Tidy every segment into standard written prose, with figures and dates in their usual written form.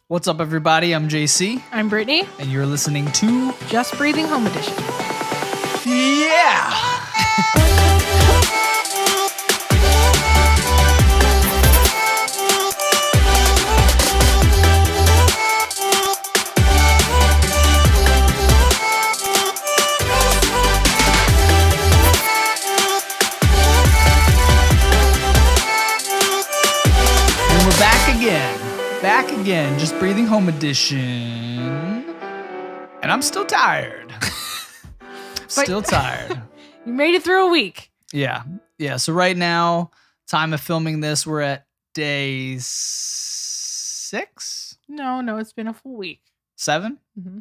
What's up, everybody? I'm JC, I'm Brittany. and you're listening to Just Breathing Home Edition. Yeah. And we're back again. Just Breathing Home Edition. And I'm still tired. Still tired. You made it through a week. Yeah. So right now, time of filming this, we're at day 6? No, it's been a full week. 7? Mm-hmm.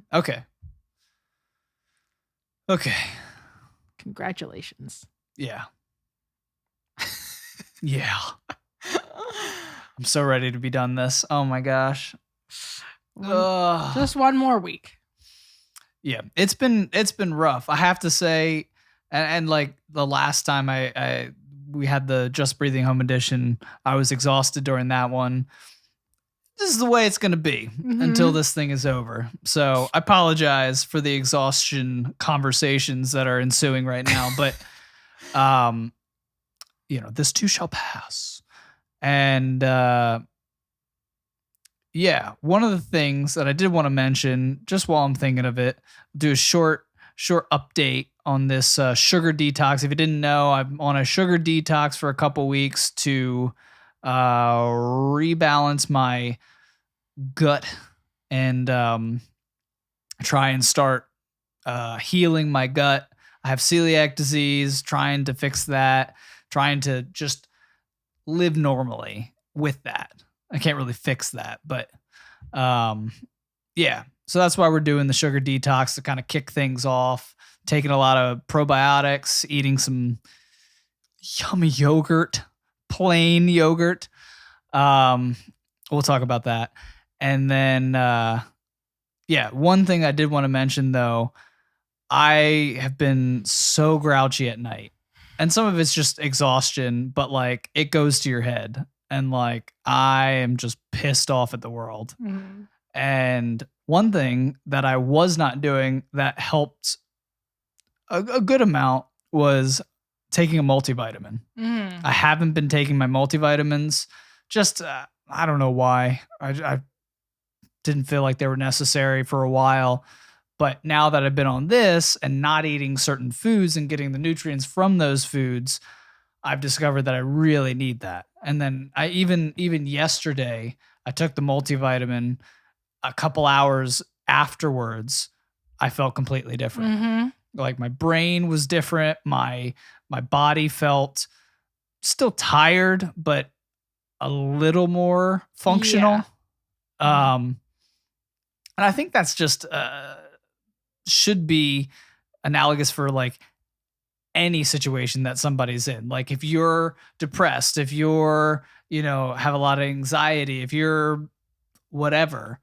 Okay. Congratulations. Yeah. Yeah. I'm so ready to be done this. Oh my gosh. Just one more week. Yeah, it's been rough. I have to say, and like the last time we had the Just Breathing Home Edition, I was exhausted during that one. This is the way it's going to be until this thing is over. So I apologize for the exhaustion conversations that are ensuing right now, but this too shall pass. And one of the things that I did want to mention, just while I'm thinking of it, do a short update on this sugar detox. If you didn't know, I'm on a sugar detox for a couple weeks to rebalance my gut and try and start healing my gut. I have celiac disease, trying to fix that, trying to just live normally with that. I can't really fix that, but so that's why we're doing the sugar detox to kind of kick things off, taking a lot of probiotics, eating some yummy yogurt, plain yogurt. We'll talk about that. And then, one thing I did want to mention though, I have been so grouchy at night, and some of it's just exhaustion, but like it goes to your head. And like, I am just pissed off at the world. Mm-hmm. And one thing that I was not doing that helped a good amount was taking a multivitamin. Mm. I haven't been taking my multivitamins. Just, I don't know why. I didn't feel like they were necessary for a while. But now that I've been on this and not eating certain foods and getting the nutrients from those foods, I've discovered that I really need that. And then I even yesterday, I took the multivitamin. A couple hours afterwards, I felt completely different. Mm-hmm. Like my brain was different. My body felt still tired, but a little more functional. Yeah. And I think that's just should be analogous for like any situation that somebody's in. Like if you're depressed, if you're, have a lot of anxiety, if you're whatever,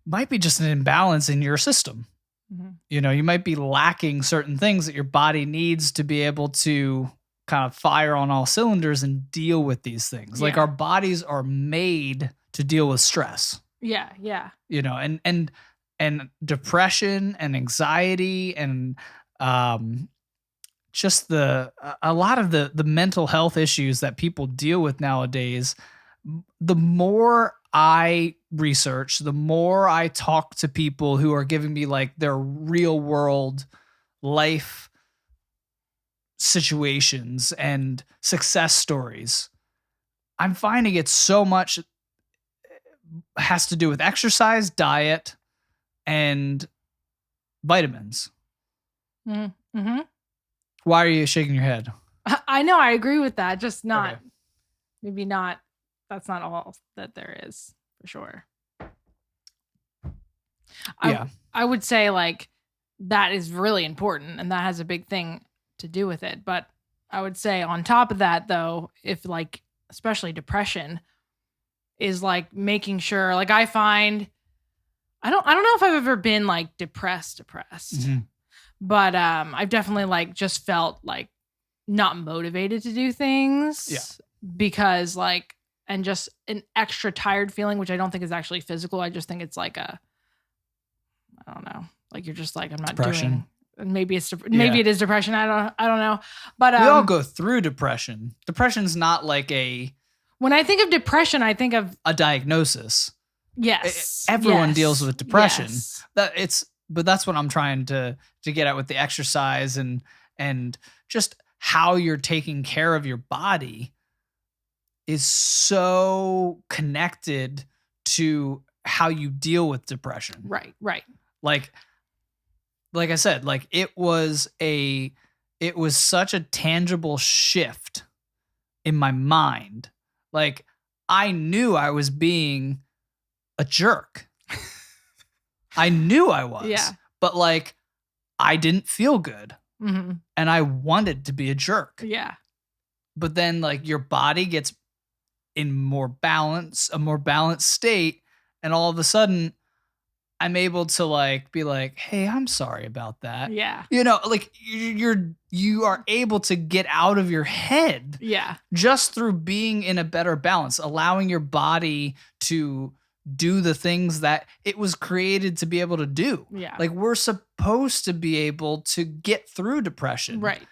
might be just an imbalance in your system. Mm-hmm. You might be lacking certain things that your body needs to be able to kind of fire on all cylinders and deal with these things. Yeah. Like our bodies are made to deal with stress. Yeah. And depression and anxiety and just a lot of the mental health issues that people deal with nowadays. The more I research, the more I talk to people who are giving me like their real world life situations and success stories, I'm finding it so much has to do with exercise, diet, and vitamins. Mm-hmm. Why are you shaking your head? I know, I agree with that. Just not, okay. Maybe not. That's not all that there is, for sure. I would say like that is really important, and that has a big thing to do with it. But I would say on top of that, though, if like especially depression is like making sure, like I find, I don't know if I've ever been like depressed, mm-hmm. But I've definitely like just felt like not motivated to do things because like and just an extra tired feeling, which I don't think is actually physical. I just think it's like I don't know, like you're just like, I'm not Depression. doing. And maybe maybe it is depression. I don't know. But we all go through depression. Depression's not like when I think of depression, I think of a diagnosis. Yes. Everyone deals with depression. Yes. But that's what I'm trying to get at with the exercise and just how you're taking care of your body is so connected to how you deal with depression. Right. Like I said, like it was such a tangible shift in my mind. Like I knew I was being a jerk. I knew I was. Yeah. But like I didn't feel good. Mm-hmm. And I wanted to be a jerk. Yeah. But then like your body gets in a more balanced state, and all of a sudden I'm able to like be like, hey, I'm sorry about that. Yeah. You know, like you are able to get out of your head. Yeah. Just through being in a better balance, allowing your body to do the things that it was created to be able to do. Yeah. Like we're supposed to be able to get through depression. Right.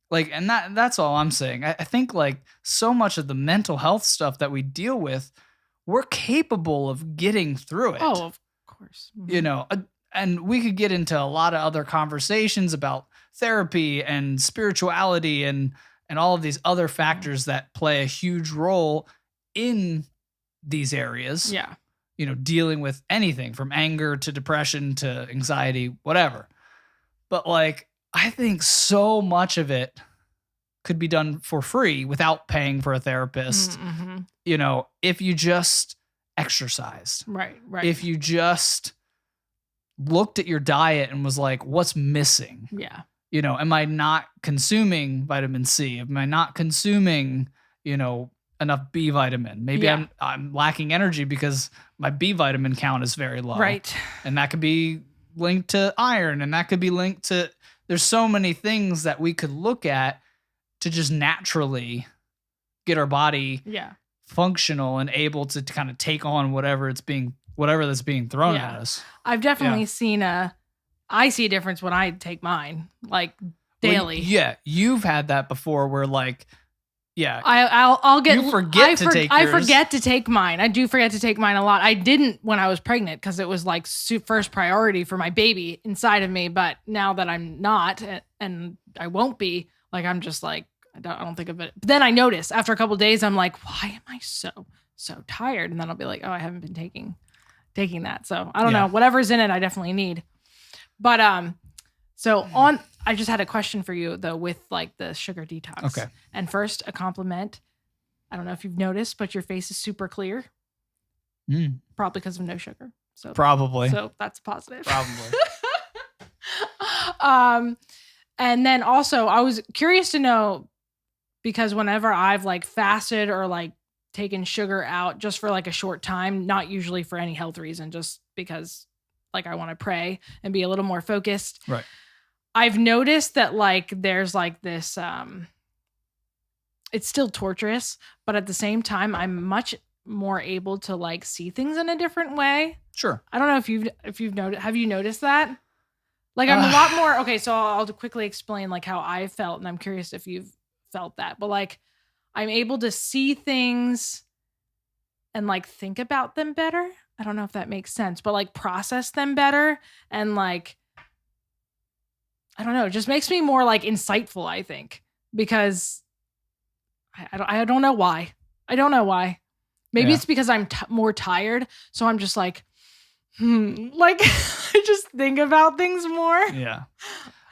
Like, and that's all I'm saying. I think like so much of the mental health stuff that we deal with, we're capable of getting through it. Oh, of course. Mm-hmm. You know, and we could get into a lot of other conversations about therapy and spirituality and all of these other factors that play a huge role in these areas. Yeah. You know, dealing with anything from anger to depression to anxiety, whatever. But like, I think so much of it could be done for free without paying for a therapist. Mm-hmm. You know, if you just exercised. Right. If you just looked at your diet and was like, what's missing? Yeah. You know, am I not consuming vitamin C? Am I not consuming, you know, enough B vitamin? Maybe I'm lacking energy because my B vitamin count is very low. Right. And that could be linked to iron, and that could be linked to, there's so many things that we could look at to just naturally get our body functional and able to kind of take on whatever that's being thrown at us. I've definitely seen I see a difference when I take mine, like daily. Well, you've had that before where like, I'll get. You forget to take yours. I forget to take mine. I do forget to take mine a lot. I didn't when I was pregnant because it was like first priority for my baby inside of me. But now that I'm not, and I won't be, like I'm just like I don't think of it. But then I notice after a couple of days, I'm like, why am I so tired? And then I'll be like, oh, I haven't been taking that. So I don't know. Whatever's in it, I definitely need. But I just had a question for you though with like the sugar detox. Okay. And first, a compliment. I don't know if you've noticed, but your face is super clear. Probably because of no sugar. So probably. So that's positive. Probably. And then also I was curious to know, because whenever I've like fasted or like taken sugar out just for like a short time, not usually for any health reason, just because like I want to pray and be a little more focused. Right. I've noticed that like there's like this it's still torturous, but at the same time I'm much more able to like see things in a different way. Sure. I don't know if you've noticed, have you noticed that? Like I'm a lot more okay, so I'll quickly explain like how I felt, and I'm curious if you've felt that. But like I'm able to see things and like think about them better. I don't know if that makes sense, but like process them better, and like I don't know, it just makes me more like insightful, I think, because I don't know why. I don't know why. Maybe it's because I'm more tired, so I'm just like, like I just think about things more. Yeah.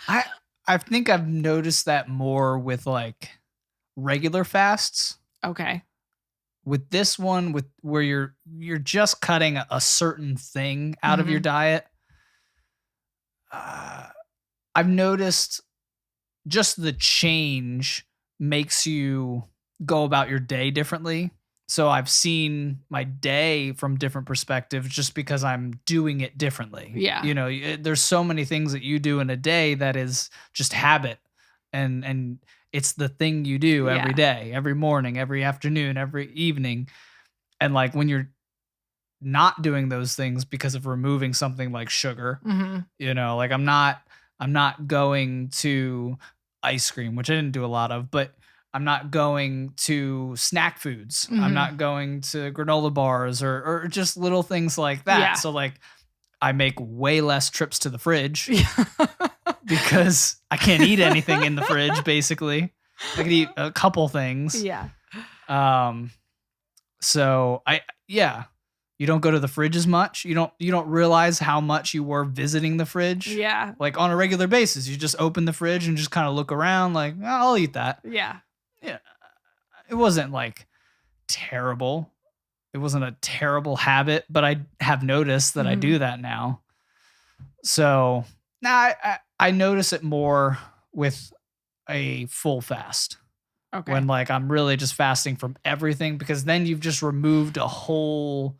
I think I've noticed that more with like regular fasts. Okay. With this one, with where you're just cutting a certain thing out of your diet, I've noticed just the change makes you go about your day differently. So I've seen my day from different perspectives just because I'm doing it differently. Yeah. You know, there's so many things that you do in a day that is just habit, and it's the thing you do every day, every morning, every afternoon, every evening. And like when you're not doing those things because of removing something like sugar, you know, like I'm not going to ice cream, which I didn't do a lot of, but I'm not going to snack foods. I'm not going to granola bars or just little things like that. Yeah. So like I make way less trips to the fridge because I can't eat anything in the fridge, basically. I can eat a couple things. Yeah. So you don't go to the fridge as much. You don't realize how much you were visiting the fridge. Yeah. Like on a regular basis, you just open the fridge and just kind of look around like, oh, I'll eat that. Yeah. Yeah. It wasn't like terrible. It wasn't a terrible habit, but I have noticed that I do that now. So now I notice it more with a full fast. Okay. When like I'm really just fasting from everything, because then you've just removed a whole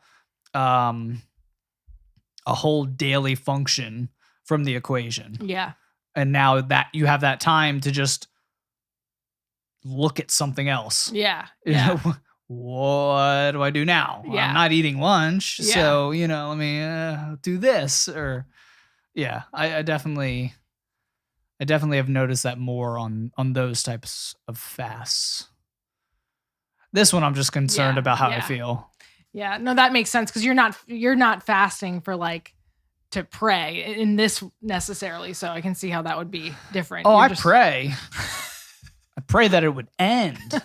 daily function from the equation. Yeah. And now that you have that time to just look at something else. Yeah. You know, what do I do now? Yeah. I'm not eating lunch. Yeah. So, you know, let me do this or I definitely have noticed that more on those types of fasts. This one, I'm just concerned about how I feel. Yeah, no, that makes sense because you're not fasting for like to pray in this necessarily. So I can see how that would be different. Oh, I pray. I pray that it would end.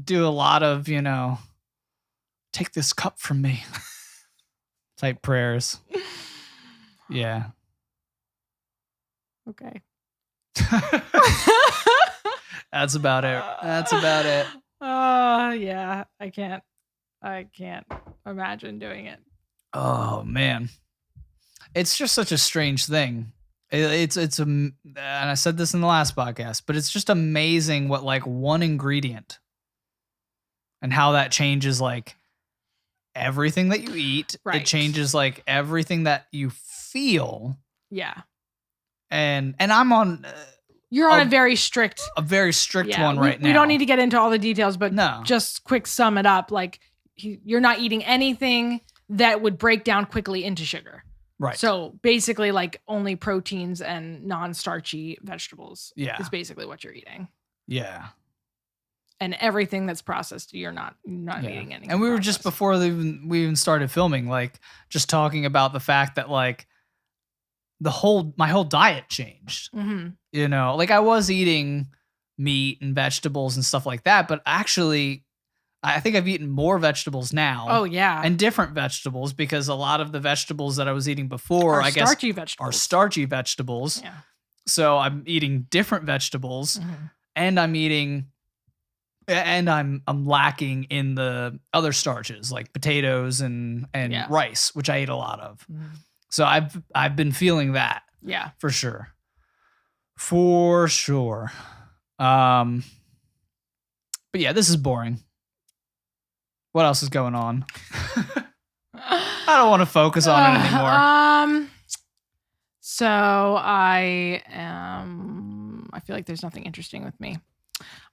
Do a lot of, you know, take this cup from me type prayers. Yeah. Okay. That's about it. That's about it. Yeah. I can't imagine doing it. Oh man. It's just such a strange thing. And I said this in the last podcast, but it's just amazing what like one ingredient and how that changes like everything that you eat. Right. It changes like everything that you feel. Yeah. And I'm on you're on a very strict one right now. We don't need to get into all the details, but no. Just quick sum it up. Like you're not eating anything that would break down quickly into sugar. Right. So basically like only proteins and non-starchy vegetables is basically what you're eating. Yeah. And everything that's processed, you're not eating anything. And we were just before we even started filming, like just talking about the fact that like my whole diet changed. You know, like I was eating meat and vegetables and stuff like that, but actually I think I've eaten more vegetables now. Oh yeah. And different vegetables because a lot of the vegetables that I was eating before, I guess, are starchy vegetables. Yeah. So I'm eating different vegetables and I'm lacking in the other starches like potatoes and rice, which I eat a lot of. So I've been feeling that. Yeah. For sure. For sure. But yeah, this is boring. What else is going on? I don't want to focus on it anymore. So I feel like there's nothing interesting with me.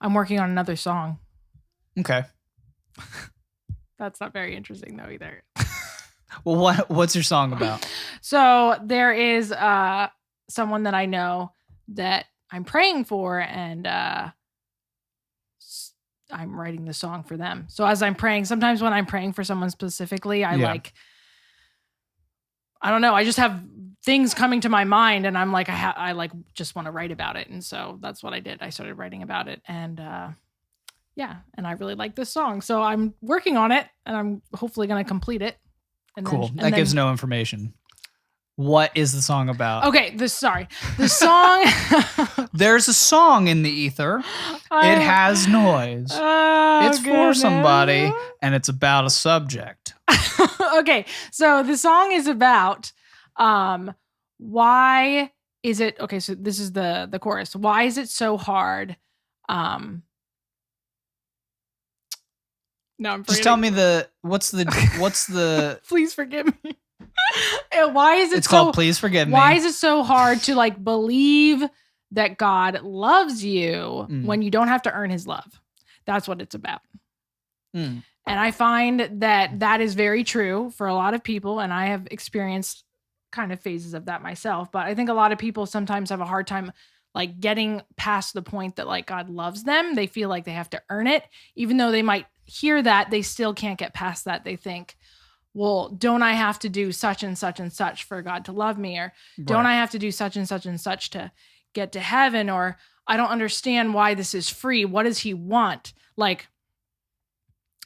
I'm working on another song. Okay. That's not very interesting though either. Well, what's your song about? So there is someone that I know that I'm praying for, and I'm writing the song for them. So as I'm praying, sometimes when I'm praying for someone specifically, I don't know. I just have things coming to my mind, and I'm like, I like just want to write about it, and so that's what I did. I started writing about it, and and I really like this song, so I'm working on it, and I'm hopefully going to complete it. And cool. That gives no information. What is the song about? Okay, the song. There's a song in the ether. It has noise. It's for somebody, and it's about a subject. Okay, so the song is about why is it okay? So this is the chorus. Why is it so hard? No, I'm just tell me what's the please forgive me. Why is it it's called Please Forgive Me. Why is it so hard to like believe that God loves you when you don't have to earn his love? That's what it's about. Mm. And I find that that is very true for a lot of people. And I have experienced kind of phases of that myself. But I think a lot of people sometimes have a hard time like getting past the point that like God loves them. They feel like they have to earn it. Even though they might hear that, they still can't get past that. They think, well, don't I have to do such and such and such for God to love me? Or don't I have to do such and such to get to heaven? Or I don't understand why this is free. What does he want? Like,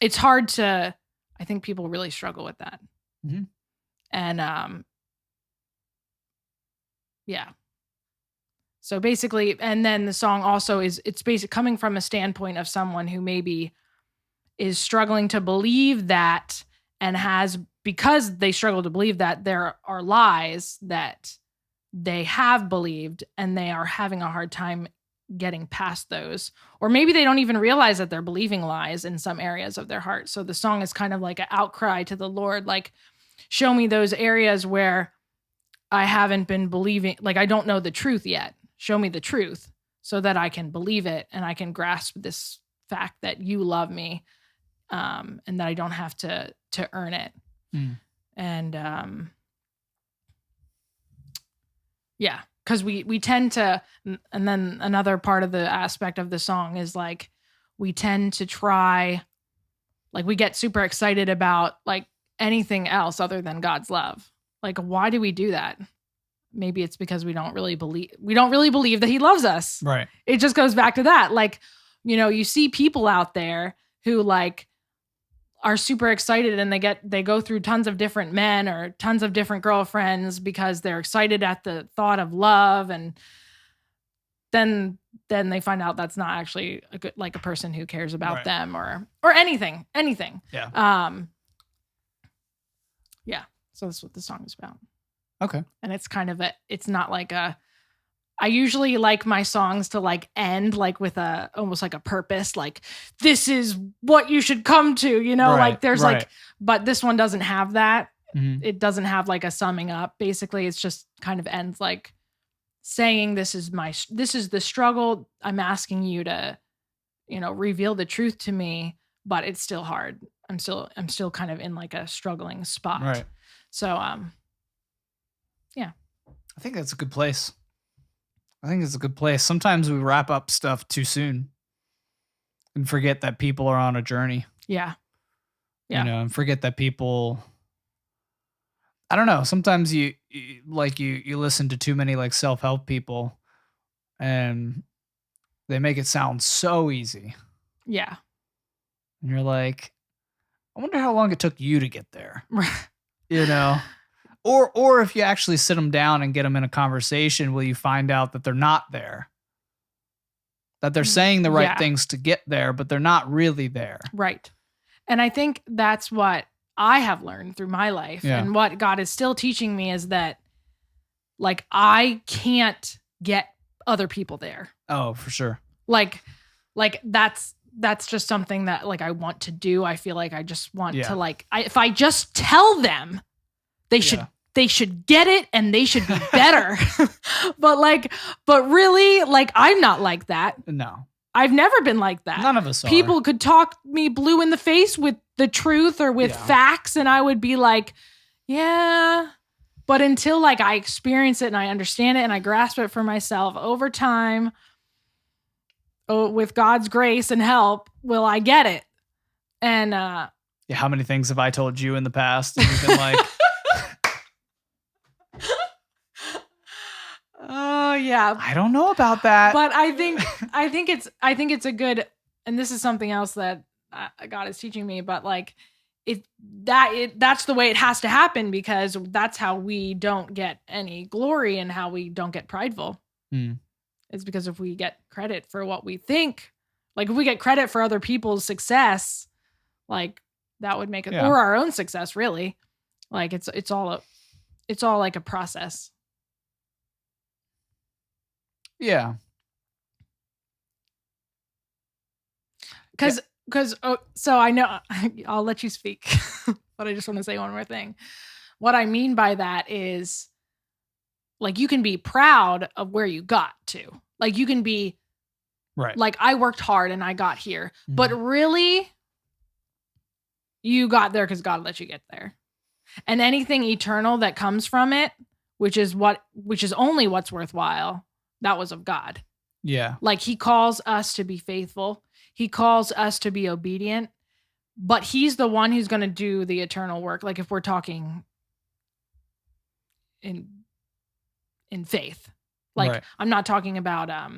it's hard to, I think people really struggle with that. Mm-hmm. And, yeah. So basically, and then the song also it's basically coming from a standpoint of someone who maybe is struggling to believe that and has, because they struggle to believe that, there are lies that they have believed and they are having a hard time getting past those. Or maybe they don't even realize that they're believing lies in some areas of their heart. So the song is kind of like an outcry to the Lord, like, show me those areas where I haven't been believing, like I don't know the truth yet. Show me the truth so that I can believe it and I can grasp this fact that you love me, and that I don't have to earn it. Mm. And yeah, because we tend to, and then another part of the aspect of the song is like we tend to try, like we get super excited about like anything else other than God's love. Like, why do we do that? Maybe it's because we don't really believe that he loves us. Right. It just goes back to that. Like, you know, you see people out there who like are super excited and they go through tons of different men or tons of different girlfriends because they're excited at the thought of love. And then they find out that's not actually a good, like a person who cares about them or anything. Yeah. Yeah. So that's what the song is about. Okay. And it's kind of it's not like I usually like my songs to like end like with almost like a purpose, like this is what you should come to, you know, like there's like, but this one doesn't have that. Mm-hmm. It doesn't have like a summing up. Basically, it's just kind of ends like saying, this is the struggle. I'm asking you to, you know, reveal the truth to me, but it's still hard. I'm still kind of in like a struggling spot. Right. So, yeah. I think that's a good place. Sometimes we wrap up stuff too soon and forget that people are on a journey. Yeah. Yeah. You know, and forget that people, I don't know. Sometimes you listen to too many like self-help people and they make it sound so easy. Yeah. And you're like, I wonder how long it took you to get there. You know? Or if you actually sit them down and get them in a conversation, will you find out that they're not there? That they're saying the right things to get there, but they're not really there. Right. And I think that's what I have learned through my life. Yeah. And what God is still teaching me is that like I can't get other people there. Oh, for sure. Like that's just something that like I want to do. I feel like I just want to like if I just tell them they should get it and they should be better. but really, like, I'm not like that. No. I've never been like that. None of us are. People could talk me blue in the face with the truth or with facts, and I would be like, yeah. But until like I experience it and I understand it and I grasp it for myself over time, with God's grace and help, will I get it. And how many things have I told you in the past? And you've been like, oh yeah. I don't know about that. But I think it's a good, and this is something else that God is teaching me, but like that's the way it has to happen, because that's how we don't get any glory and how we don't get prideful. It's because if we get credit for what we think, like if we get credit for other people's success, like that would make it, or our own success, really. Like it's all like a process. Yeah. So I know I'll let you speak, but I just want to say one more thing. What I mean by that is like, you can be proud of where you got to. Like you can be like, I worked hard and I got here, but really You got there because God let you get there. And anything eternal that comes from it, which is only what's worthwhile, that was of God. Yeah. Like he calls us to be faithful. He calls us to be obedient, but he's the one who's going to do the eternal work. Like if we're talking in faith, like Right. I'm not talking about, I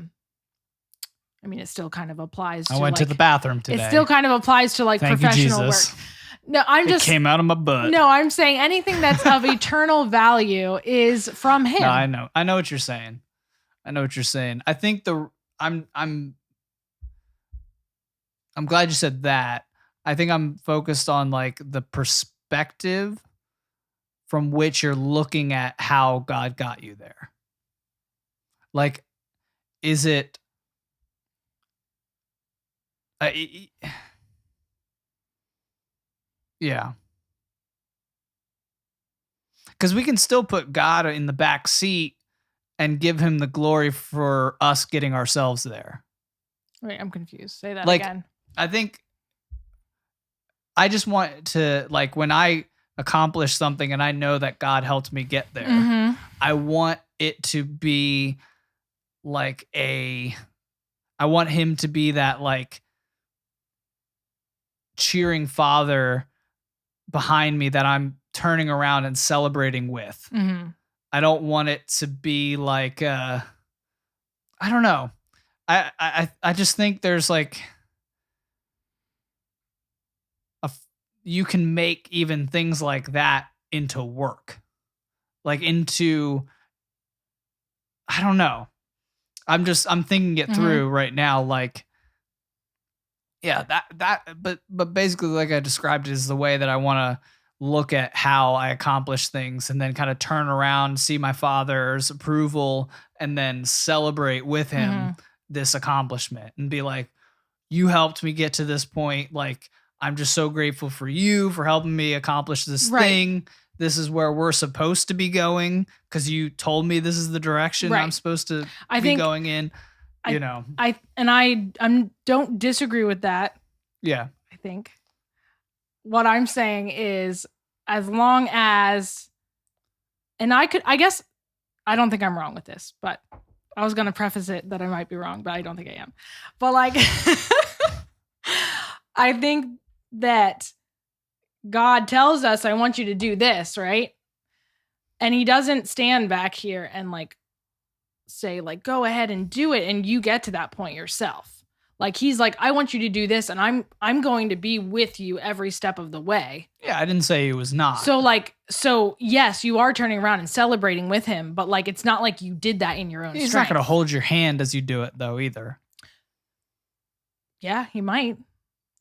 mean, it still kind of applies to I went to the bathroom today. It still kind of applies to like Thank you, professional Jesus. work. No, It came out of my butt. No, I'm saying anything that's of eternal value is from him. No, I know what you're saying. I think I'm glad you said that. I think I'm focused on like the perspective from which you're looking at how God got you there. Like, is it yeah. Because we can still put God in the back seat and give him the glory for us getting ourselves there. Wait, I'm confused. Say that Like, again. I think I just want to, like, when I accomplish something and I know that God helped me get there, Mm-hmm. I want it to be like I want him to be that like cheering father behind me that I'm turning around and celebrating with. Mm-hmm. I don't want it to be like I don't know. I just think there's like you can make even things like that into work. Like into I don't know. I'm thinking it through right now like yeah, but basically like I described it is the way that I want to look at how I accomplish things and then kind of turn around, see my father's approval and then celebrate with him this accomplishment and be like, you helped me get to this point. Like, I'm just so grateful for you for helping me accomplish this thing. This is where we're supposed to be going because you told me this is the direction I'm supposed to be going in. You know, I don't disagree with that. Yeah. I think what I'm saying is as long as, and I guess I don't think I'm wrong with this, but I was going to preface it that I might be wrong, but I don't think I am. But like, I think that God tells us, I want you to do this, right? And he doesn't stand back here and like say like, go ahead and do it. And you get to that point yourself. Like he's like, I want you to do this and I'm going to be with you every step of the way. Yeah, I didn't say he was not. So yes, you are turning around and celebrating with him, but like it's not like you did that in your own He's strength. not going to hold your hand as you do it though either. Yeah, he might.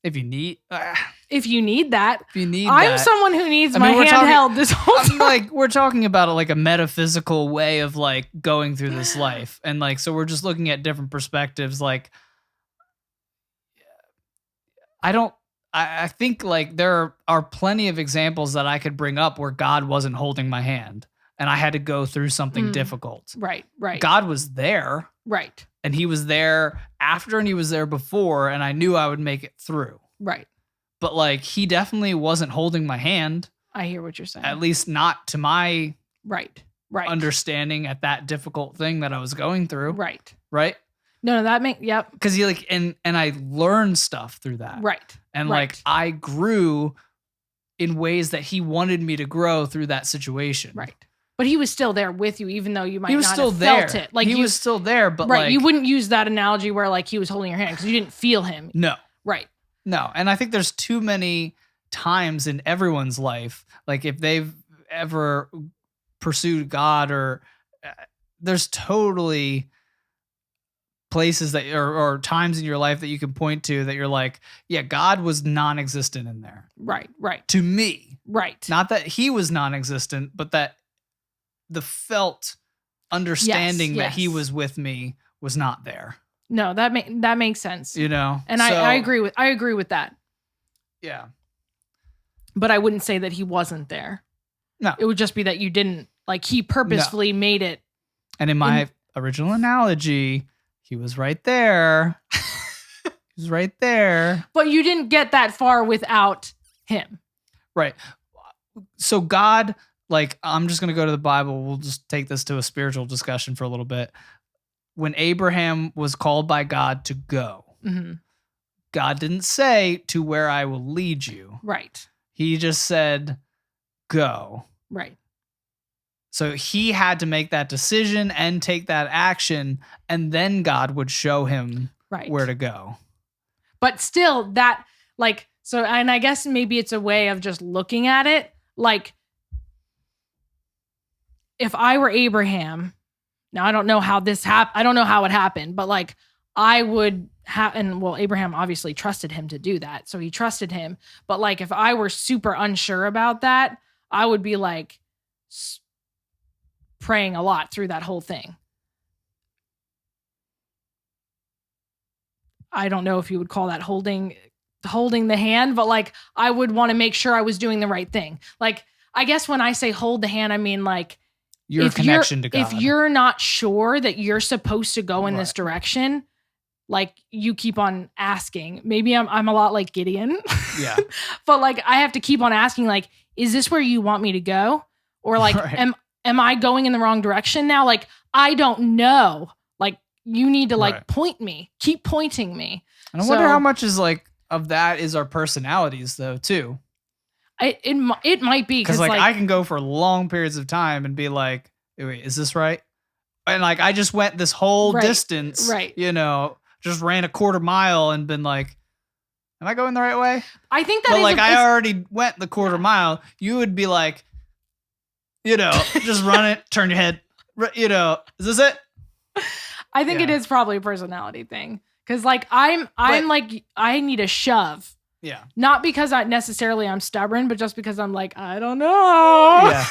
If you need that. I'm someone who needs my hand held this whole time. Like we're talking about like a metaphysical way of like going through this life. And like so we're just looking at different perspectives like I think like there are plenty of examples that I could bring up where God wasn't holding my hand and I had to go through something difficult. Right. God was there. Right. And he was there after and he was there before and I knew I would make it through. Right. But like he definitely wasn't holding my hand. I hear what you're saying. At least not to my right understanding at that difficult thing that I was going through. Right? No, that makes yep. Because he like and I learned stuff through that. Right. And like I grew in ways that he wanted me to grow through that situation. Right. But he was still there with you, even though you might he was not still have there. felt it. Like he was still there, but right, like you wouldn't use that analogy where like he was holding your hand because you didn't feel him. No. Right. No. And I think there's too many times in everyone's life, like if they've ever pursued God or there's totally places that or times in your life that you can point to that you're like, yeah, God was non-existent in there. Right. To me. Right. Not that he was non-existent, but that the felt understanding that he was with me was not there. No, that makes sense. You know? And I agree with that. Yeah. But I wouldn't say that he wasn't there. No. It would just be that you didn't like he purposefully made it. And in my original analogy, he was right there. He was right there. But you didn't get that far without him. Right. So God, like, I'm just going to go to the Bible. We'll just take this to a spiritual discussion for a little bit. When Abraham was called by God to go, Mhm. God didn't say to where I will lead you. Right. He just said, go. Right. So he had to make that decision and take that action, and then God would show him Right. where to go. But still, that, like, so, and I guess maybe it's a way of just looking at it. Like, if I were Abraham, now I don't know how this happened. I don't know how it happened, but like, I would have, and well, Abraham obviously trusted him to do that. So he trusted him. But like, if I were super unsure about that, I would be like praying a lot through that whole thing. I don't know if you would call that holding the hand, but like, I would want to make sure I was doing the right thing. Like, I guess when I say hold the hand, I mean like Your connection to God. If you're not sure that you're supposed to go in this direction, like, you keep on asking. Maybe I'm a lot like Gideon. Yeah. But like, I have to keep on asking, like, is this where you want me to go? Or like, Right. am I going in the wrong direction now? Like, I don't know. Like, you need to like point me, keep pointing me. And I wonder how much is like of that is our personalities though too. It might be because like I can go for long periods of time and be like, wait, is this right? And like I just went this whole distance, right? You know, just ran a quarter mile and been like, am I going the right way? I think that, but like I already went the quarter mile. You would be like, you know, just run it, turn your head. You know, is this it? I think it is probably a personality thing. Cause like I'm like, I need a shove. Yeah. Not because I'm stubborn, but just because I'm like, I don't know. Yeah.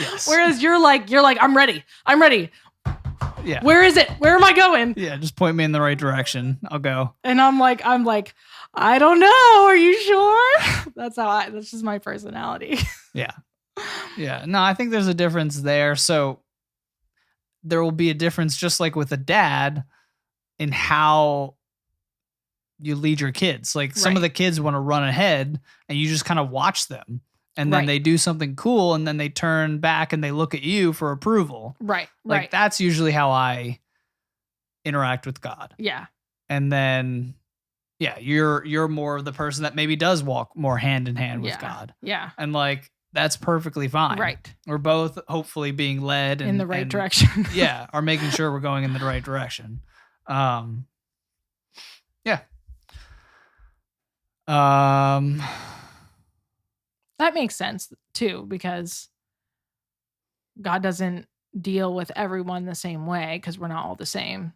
Yes. Whereas you're like, I'm ready. Yeah. Where is it? Where am I going? Yeah. Just point me in the right direction. I'll go. And I'm like, I don't know. Are you sure? That's just my personality. Yeah. Yeah. No, I think there's a difference there. So there will be a difference just like with a dad in how you lead your kids. Like some of the kids want to run ahead and you just kind of watch them and then they do something cool and then they turn back and they look at you for approval. Right. Like that's usually how I interact with God. Yeah. And then yeah, you're more of the person that maybe does walk more hand in hand with God. Yeah. And like that's perfectly fine. Right. We're both hopefully being led in the right direction. Yeah, are making sure we're going in the right direction. Yeah. That makes sense too, because God doesn't deal with everyone the same way because we're not all the same.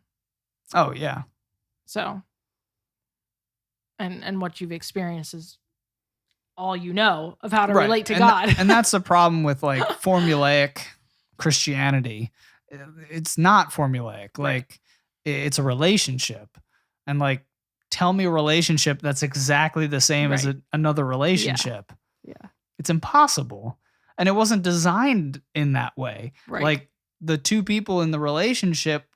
Oh yeah. So, and what you've experienced is all you know of how to relate to God. And that's the problem with like formulaic Christianity. It's not formulaic. Like it's a relationship. And like, tell me a relationship that's exactly the same as another relationship. Yeah. It's impossible. And it wasn't designed in that way. Right. Like the two people in the relationship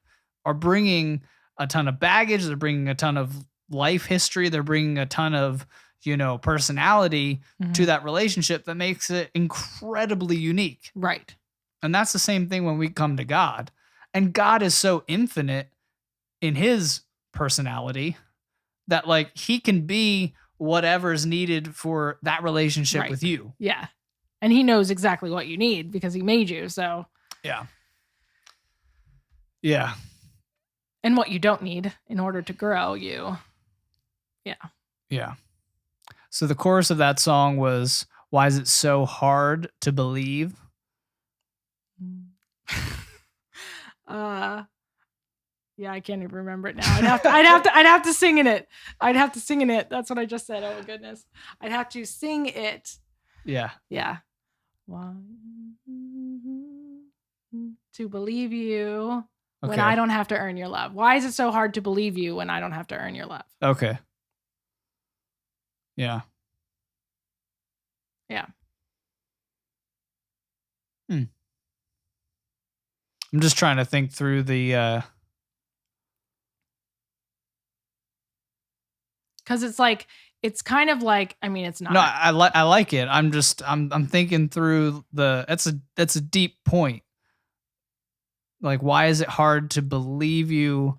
are bringing a ton of baggage. They're bringing a ton of life history. They're bringing a ton of, you know, personality to that relationship that makes it incredibly unique. Right. And that's the same thing when we come to God. And God is so infinite in his personality that like he can be whatever is needed for that relationship with you. Yeah. And he knows exactly what you need because he made you. So yeah. Yeah. And what you don't need in order to grow you. Yeah. Yeah. So the chorus of that song was, why is it so hard to believe? Yeah, I can't even remember it now. I'd have to sing in it. I'd have to sing in it. That's what I just said. Oh goodness. I'd have to sing it. Yeah. Yeah. Why to believe you when I don't have to earn your love? Why is it so hard to believe you when I don't have to earn your love? Okay. Yeah. Yeah. I'm just trying to think through the because it's like it's kind of like, I mean, it's not. No, I like it. I'm thinking through that's a deep point. Like, why is it hard to believe you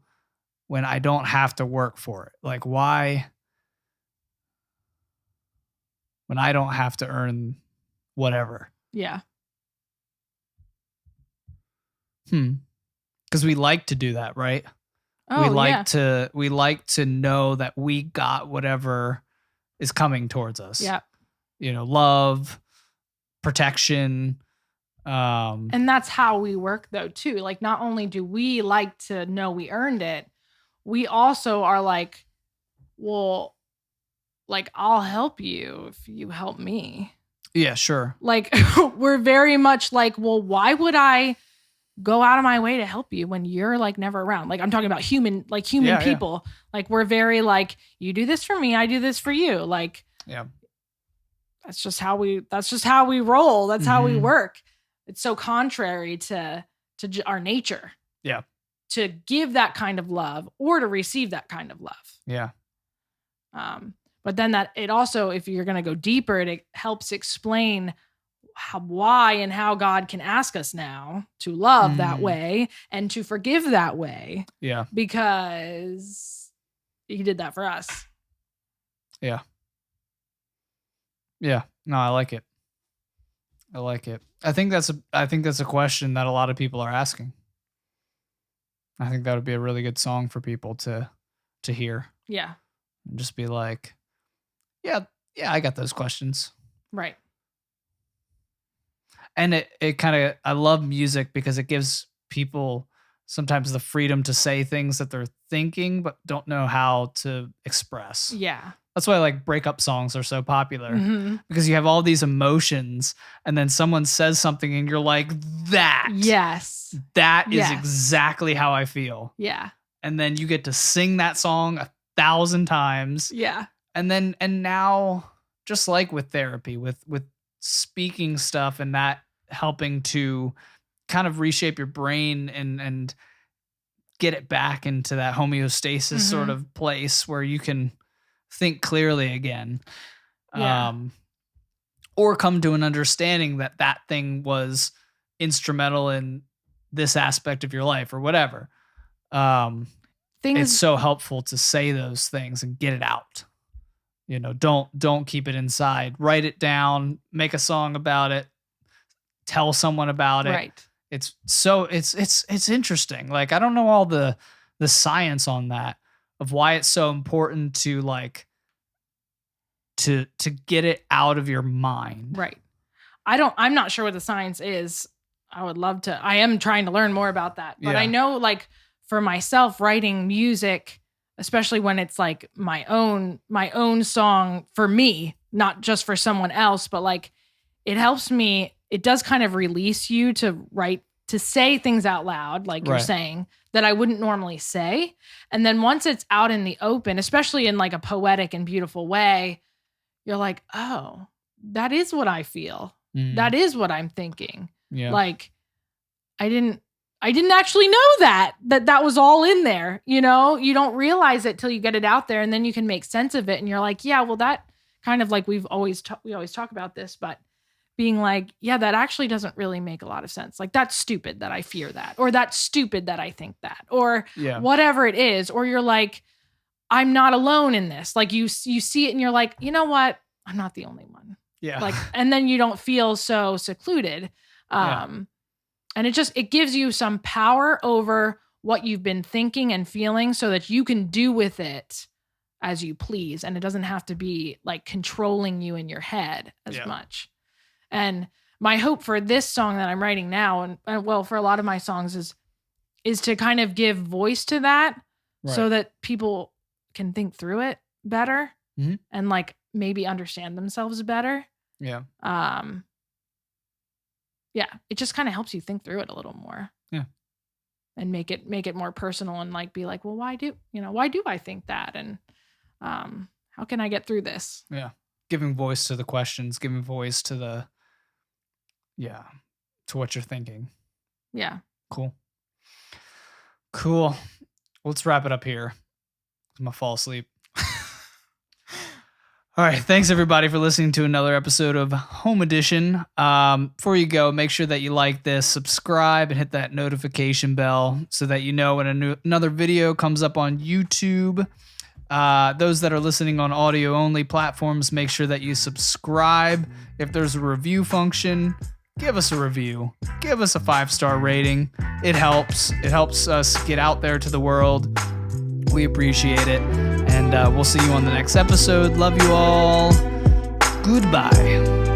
when I don't have to work for it? Like, why when I don't have to earn whatever? Yeah. Because we like to do that, right? Oh, yeah. We like to know that we got whatever is coming towards us. Yeah. You know, love, protection. And that's how we work though too. Like, not only do we like to know we earned it, we also are like, well, like, I'll help you if you help me. Yeah, sure. Like, we're very much like, well, why would I go out of my way to help you when you're like never around? Like, I'm talking about human people. Yeah. Like, we're very like, you do this for me, I do this for you. Like, yeah, that's just how we roll. That's how we work. It's so contrary to our nature. Yeah. To give that kind of love or to receive that kind of love. Yeah. But then that it also, if you're going to go deeper, it helps explain why and how God can ask us now to love that way and to forgive that way. Yeah. Because he did that for us. Yeah. Yeah. No, I like it. I like it. I think that's a question that a lot of people are asking. I think that would be a really good song for people to hear. Yeah. And just be like, yeah, I got those questions. Right. And it kind of, I love music because it gives people sometimes the freedom to say things that they're thinking but don't know how to express. Yeah. That's why like breakup songs are so popular, because you have all these emotions and then someone says something and you're like, that is exactly how I feel. Yeah. And then you get to sing that song 1,000 times. Yeah. And now, just like with therapy, with speaking stuff and that helping to kind of reshape your brain and get it back into that homeostasis sort of place where you can think clearly again. Yeah. Or come to an understanding that that thing was instrumental in this aspect of your life or whatever. It's so helpful to say those things and get it out. You know, don't keep it inside. Write it down, make a song about it, tell someone about it. Right. It's interesting. Like, I don't know all the science on that of why it's so important to like to get it out of your mind. Right. I'm not sure what the science is. I would love to. I am trying to learn more about that. But I know, like, for myself, writing music, especially when it's like my own song for me, not just for someone else, but like, it helps me. It does kind of release you to write, to say things out loud, like you're saying, that I wouldn't normally say. And then once it's out in the open, especially in like a poetic and beautiful way, you're like, oh, that is what I feel. That is what I'm thinking. Yeah. Like, I didn't actually know that was all in there. You know, you don't realize it till you get it out there, and then you can make sense of it. And you're like, yeah, well, that kind of like we always talk about this, but being like, yeah, that actually doesn't really make a lot of sense. Like, that's stupid that I fear that, or that's stupid that I think that, or whatever it is. Or you're like, I'm not alone in this. Like, you see it and you're like, you know what? I'm not the only one. Yeah. Like, and then you don't feel so secluded. And it gives you some power over what you've been thinking and feeling so that you can do with it as you please. And it doesn't have to be like controlling you in your head as much. And my hope for this song that I'm writing now, and well, for a lot of my songs is to kind of give voice to that so that people can think through it better and like maybe understand themselves better. Yeah. Yeah, it just kind of helps you think through it a little more. Yeah. And make it more personal and like be like, well, why do I think that? And how can I get through this? Yeah. Giving voice to the questions, giving voice to to what you're thinking. Yeah. Cool. Let's wrap it up here. I'm gonna fall asleep. All right. Thanks, everybody, for listening to another episode of Home Edition. Before you go, make sure that you like this, subscribe, and hit that notification bell so that you know when another video comes up on YouTube. Those that are listening on audio only platforms, make sure that you subscribe. If there's a review function, give us a review. Give us a 5-star rating. It helps. It helps us get out there to the world. We appreciate it. And we'll see you on the next episode. Love you all. Goodbye.